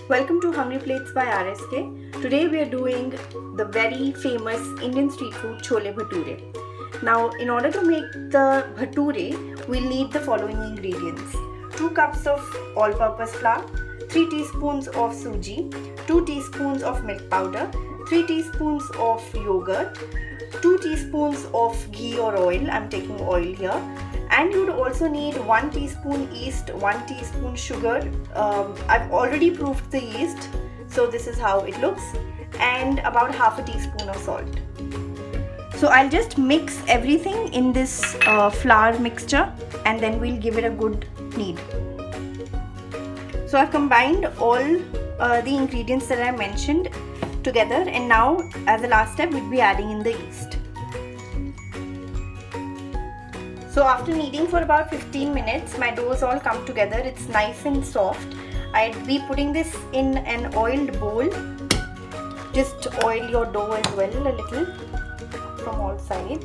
Welcome to Hungry Plates by RSK. Today we are doing the very famous Indian street food chole bhature. Now in order to make the bhature, we'll need the following ingredients. 2 cups of all-purpose flour, 3 teaspoons of suji, 2 teaspoons of milk powder, 3 teaspoons of yogurt, 2 teaspoons of ghee or oil. I'm taking oil here. And you would also need 1 teaspoon yeast, 1 teaspoon sugar. I've already proofed the yeast, so this is how it looks, and about half a teaspoon of salt. So I'll just mix everything in this flour mixture and then we'll give it a good knead. So I've combined all the ingredients that I mentioned together, and now as the last step we'll be adding in the yeast. So after kneading for about 15 minutes, my dough has all come together. It's nice and soft. I'd be putting this in an oiled bowl. Just oil your dough as well a little from all sides.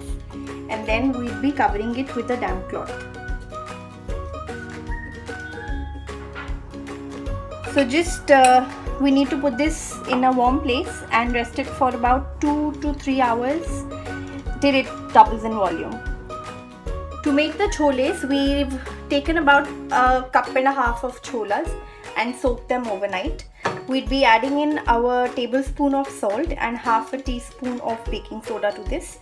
And then we'll be covering it with a damp cloth. So just we need to put this in a warm place and rest it for about 2 to 3 hours till it doubles in volume. To make the choles, we've taken about a cup and a half of cholas and soaked them overnight. We'd be adding in our tablespoon of salt and half a teaspoon of baking soda to this.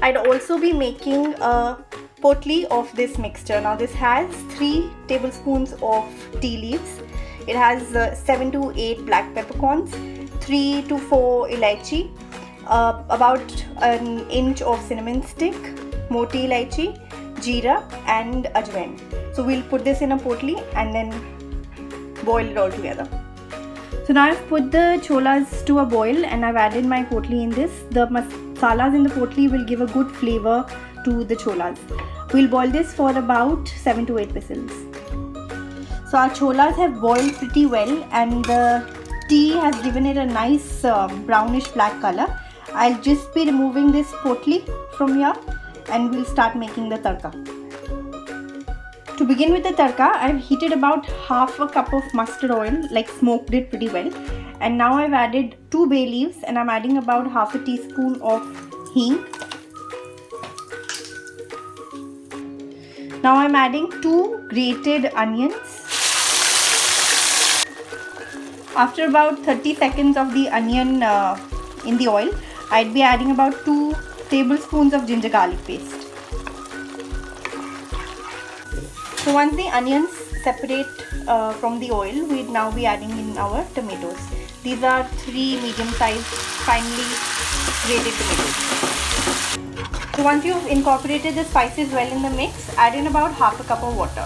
I'd also be making a potli of this mixture. Now this has 3 tablespoons of tea leaves. It has 7 to 8 black peppercorns, 3 to 4 elaichi, about an inch of cinnamon stick, moti elaichi, jeera and ajwain. So we'll put this in a potli and then boil it all together. So now I've put the cholas to a boil and I've added my potli in this. The masalas in the potli will give a good flavor to the cholas. We'll boil this for about 7 to 8 whistles. So our cholas have boiled pretty well and the tea has given it a nice brownish black color. I'll just be removing this potli from here and we'll start making the tadka. To begin with the tadka, I've heated about half a cup of mustard oil, like smoked it pretty well. And now I've added 2 bay leaves and I'm adding about half a teaspoon of hing. Now I'm adding 2 grated onions. After about 30 seconds of the onion in the oil, I'd be adding about 2 tablespoons of ginger garlic paste. So once the onions separate from the oil, we'd now be adding in our tomatoes. These are 3 medium-sized, finely grated tomatoes. So once you've incorporated the spices well in the mix, add in about half a cup of water.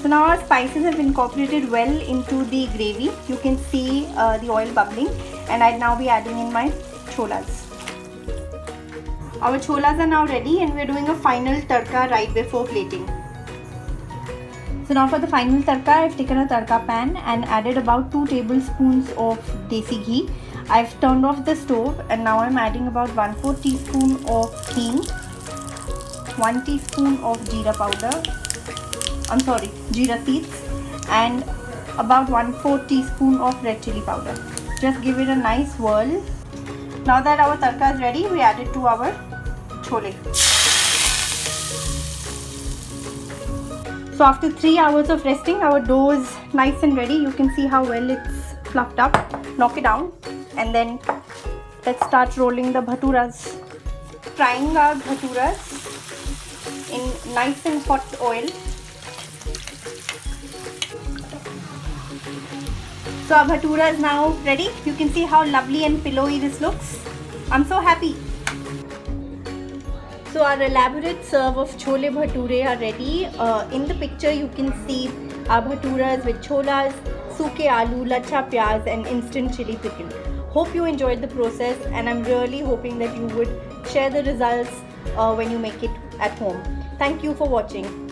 So now our spices have incorporated well into the gravy. You can see the oil bubbling, and I'd now be adding in my cholas. Our cholas are now ready and we're doing a final tadka right before plating. So now for the final tadka, I've taken a tadka pan and added about 2 tablespoons of desi ghee. I've turned off the stove and now I'm adding about 1/4 teaspoon of hing, 1 teaspoon of jeera powder, jeera seeds, and about 1/4 teaspoon of red chili powder. Just give it a nice whirl. Now that our tadka is ready, we add it to our chole. So after 3 hours of resting, our dough is nice and ready. You can see how well it's fluffed up. Knock it down and then let's start rolling the bhaturas. Frying our bhaturas in nice and hot oil. So our bhatura is now ready. You can see how lovely and pillowy this looks. I'm so happy. So our elaborate serve of chole bhature are ready. In the picture you can see our bhaturas with cholas, suke aloo, lacha pyaz and instant chili pickle. Hope you enjoyed the process and I'm really hoping that you would share the results when you make it at home. Thank you for watching.